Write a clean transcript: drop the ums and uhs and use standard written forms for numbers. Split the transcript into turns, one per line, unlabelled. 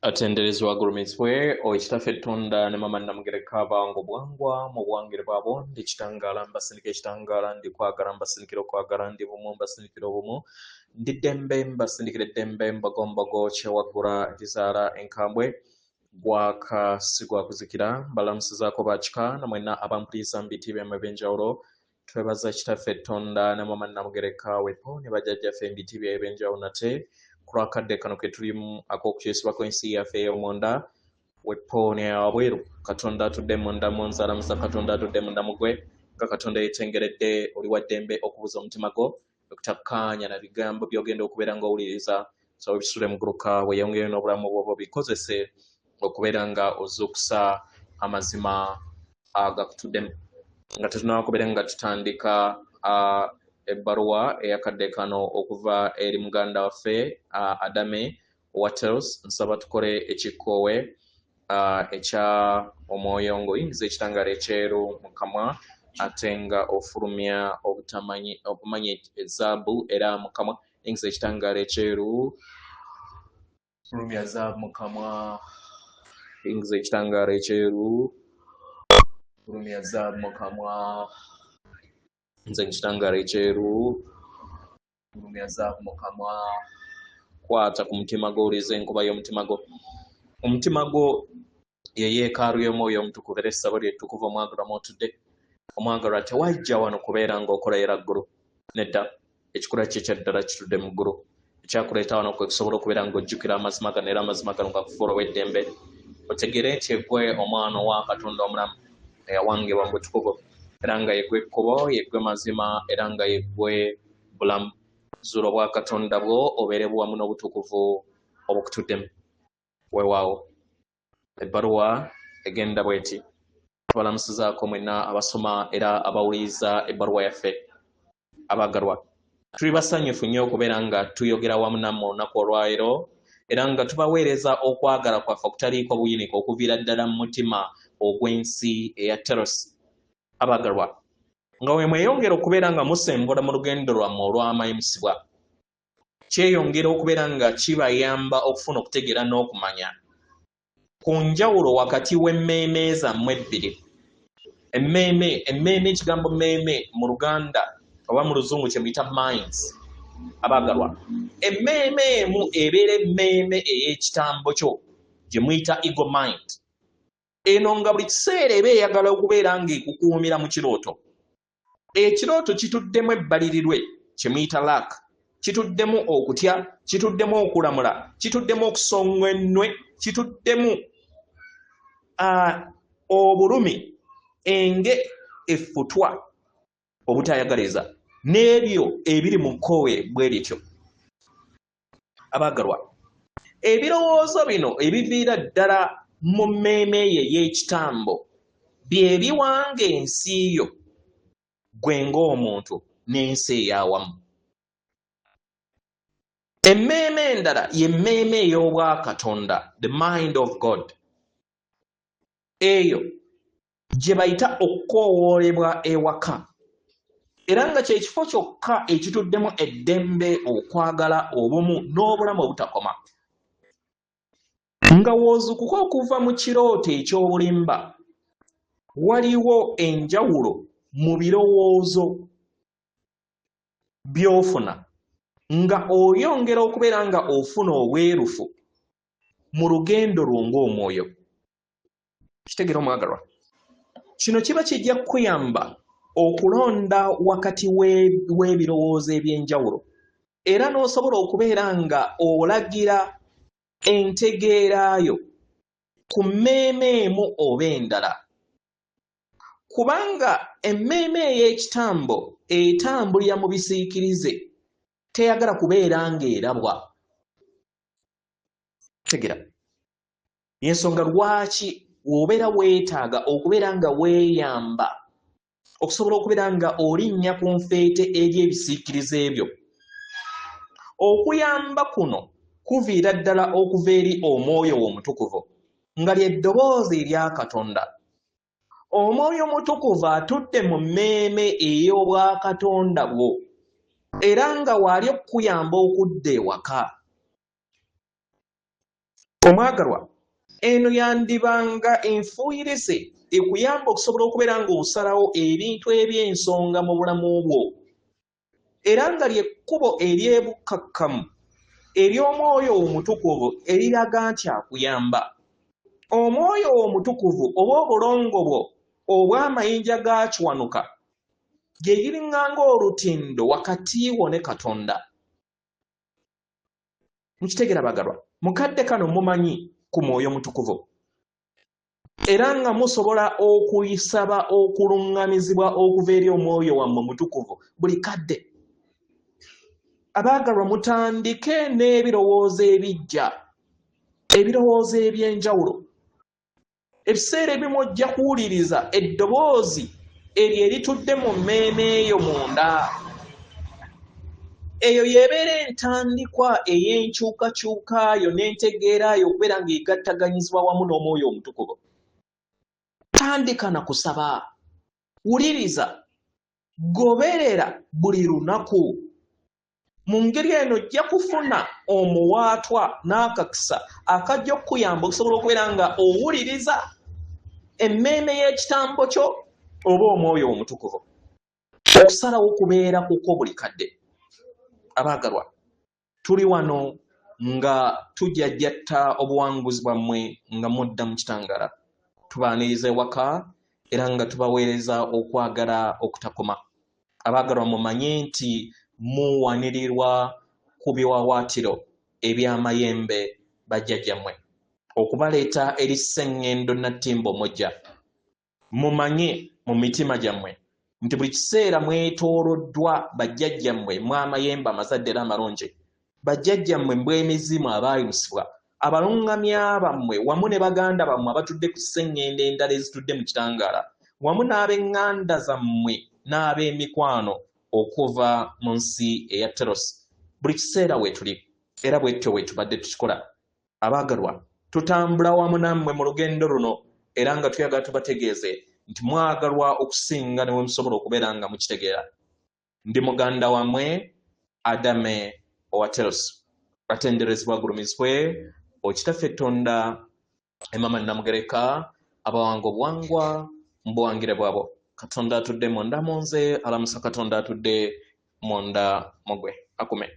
Atenderezwa gurumizwe oikitaffe Tonda ne mama Namugereka bango bwangwa mu bwangire bwabo ndi kitangala mbasindika ekitangala ndi kwagala mbasindikira okwagala ndi bumu mbasindikira obumu ndi ddembe mbasindikira eddembe mbagombago kyewagula ekizaala enkambwe gwakasigwa kuzikira mbalamusizaako bakika namwena abampulisa mu biti byamwe ebyenjawulo twebaza kitaffe Tonda ne mama Namugereka wepo ne bajjajjaffe mu biti bye ebyenjawulo nate kulwakadde kano ke tulimu ak'okukyusibwako ensi yaffe ey'omuwonda wepoone abweru Katonda atudde munda mu nzalamusa Katonda atudde munda mugwe nga Katonda yeetengeredde oli wa ddembe okubuza omutima gwo okutakkaanya na bigambo by'ogenda okubeera ng'owuliriza so bisule mu guluka weeyongere n'obulamu bwo bikozese okubeera nga ozuukusa amazima agakutuddemu nga tetunaba kubeera nga tutandika ebbaluwa eyakadde kano okuva eri muganda waffe Adame Wattles nsaba tukole ekikoowe ekya omwoyo ng'oyingiza ekitangaala ekyeru mu kamwa ate nga ofulumya obumanyi ezaabu era mu kamwa yingiza ekitangaala ekyeru fulumya zaabu mu kamwa yingiza ekitangaala ekyeru fulumya zaabu mu kamwa nze ekitangaala ekyeru fulumya zaabu mu kamwa kwata ku mutima gwo owulize enkuba y'omutima gwo omutima gwo ye yeekaalu y'omwoyo omutukuvu era essabo lyettukuvu omwagalwa mw'otudde omwagalwa tewajja wano kubeera ng'okolayira ggulu nedda ekikula kye kyaddala kitudde mu ggulu ekyakuleeta wano kwe kusobola okubeera ng'ojjukira amazima gano era amazima gano gakufuula ow'eddembe otegere nti eggwe omwana owa Katonda omulamu eyawangibwa mu butukuvu era nga yeggwe ekkubo yeggwe mazima era nga yeggwe bulamu zuula obwa Katonda bwo obeere buwamu n'obutukuvu obukutuddemu weewaawo ebbaluwa egenda bweti tubalamusizaako mwenna abasoma era abawuliriza ebbaluwa yaffe abaagalwa tuli basanyufu nnyo okubeera nga tuyogera wamu nammwe olunaku olwaleero era nga tubaweereza okwagala kwaffe okutaliiko buyinike okuviira ddala mu mutima ogw'ensi eya Teros abaagalwa nga we mweyongera okubeera nga musembula mu lugendo lwammwe olw'amayimusibwa kyeyongera okubeera nga kibayamba okufuna okutegeera n'okumanya ku njawulo wakati w'emmeeme zammwe ebbiri emmeeme ekigambo mmeeme mu Luganda oba mu Luzungu kye muyita minds abaagalwa emmeeme emu ebeera emmeeme ey'ekitambo kyo gye muyita ego mind eno nga buli kiseera eba eyagala okubeera ng'ekukuumira mu kirooto ekirooto kituddemu ebbalirirwe kye muyita lack kituddemu okutya kituddemu okulamula kituddemu okusonga ennwe kituddemu obulumi enge effutwa obutayagaliza n'ebyo ebiri mu kkowe bwe lityo abaagalwa ebirowoozo bino ebiviira ddala mu mmeeme ye y'ekitambo bye biwanga ensi yo gwe ng'omuntu n'ensi ey'awamu emmeeme endala y'emmeeme ey'obwakatonda the mind of God eyo gye bayita okukoowoolebwa ewaka era nga kye kifo kyokka ekituddemu eddembe okwagala obumu n'obulamu obutakoma nga woozukuka okuva mu kirooto eky'obulimba waliwo enjawulo mu birowoozo by'ofuna nga oyongera okubeera nga ofuna obwerufu mu lugendo lwo ng'omwoyo kitegeera omwagalwa kino kiba kijja kukuyamba okulonda wakati w'ebirowoozo eby'enjawulo era n'osobola okubeera nga olagira entegeerayo ku mmeeme emu oba endala kubanga emmeeme ey'ekitambo etambulira mu bisiikirize teyagala kubeera ng'erabwa tegera y'ensonga lwaki w'obeera weetaaga okubeera nga weeyamba okusobola okubeera nga olinnya ku nfeete ery'ebisiikirize ebyo okuyamba kuno kuviira ddala okuva eri omwoyo omutukuvu nga ly'eddoboozi erya Katonda omwoyo omutukuvu atudde mu mmeeme ey'obwakatonda bwo era nga waali okukuyamba okudda ewaka Omwagalwa, eno yandibanga enfuuyirize ekuyamba okusobola okubeera ng'osalawo ebintu eby'ensonga mu bulamu bwo, era nga ly'ekkubo ery'ebukkakkamu ery'omwoyo omutukuvu eriraga nti akuyamba. Omwoyo omutukuvu oba obulongo bwo obw'amayinja ga kiwanuka gye giringanga olutindo wakati wo ne Katonda. Mukitegera bagalwa, mukadde kano mumanyi ku mwoyo mutukuvu era nga musobola okuyisaba okuluŋŋamizibwa okuva eri omwoyo wammwe mutukuvu buli kadde. Abaagalwa, mutandike n'ebirowoozo ebijja, ebirowoozo eby'enjawulo. Ebiseera ebimu ojja kuwuliriza eddoboozi eryo eritudde mu mmeeme eyo munda. Eyo yebeera entandikwa ey'enkyukakyukaayo n'entegeeraayo okubeera ng'egattaganyizibwa wamu n'omwoyo omutukuvu. Tandika na kusaba, wuliriza, goberera buli lunaku. Mu ngeri eno ojja kufuna omuwaatwa n'akakisa akajja okukuyamba okusobola okubeera nga owuliriza emmeeme y'ekitambo kyo oba omwoyo omutukuvu. Okusalawo kubeera kuko buli kadde. Abaagalwa, tuli wano nga tujjajjatta obuwanguzi bwammwe nga mudda mu kitangaala. Tubaaniriza ewaka era nga tubaweereza okwagala okutakoma. Abaagalwa, mumanye nti muwanirirwa ku biwawaatiro eby'amayembe bajjajjammwe okubaleeta eri sseŋŋendo Nattimbo Mojja. Mumanye mu mitima gyammwe nti buli kiseera mwetooloddwa bajjajjammwe mw'amayembe amazadde era amalungi, bajjajjammwe mbw'emizimu abaayimusibwa, abaluŋŋamya bammwe wamu ne baganda bammwe abatudde ku sseŋŋendo endala ezitudde mu kitangaala, wamu n'ab'eŋŋanda zammwe n'ab'emikwano okuva mu nsi eya Terosi. Buli kiseera weetuli era bwetyo weetubadde tukikola. Abaagalwa, tutambula wamu nammwe mu lugendo luno era nga tuyagala tubategeeze nti mwagalwa okusinga ne we musobola okubeera nga mukitegeera. Ndi muganda wammwe Adame owa Terosi. Batenderezebwa agulumizibwe okitaffe Tonda Emama Namugereka, abawanga obuwangwa mbuwangire bwabo. Katonda atudde munda mu nze, alamusa Katonda atudde munda mu gwe. Akume.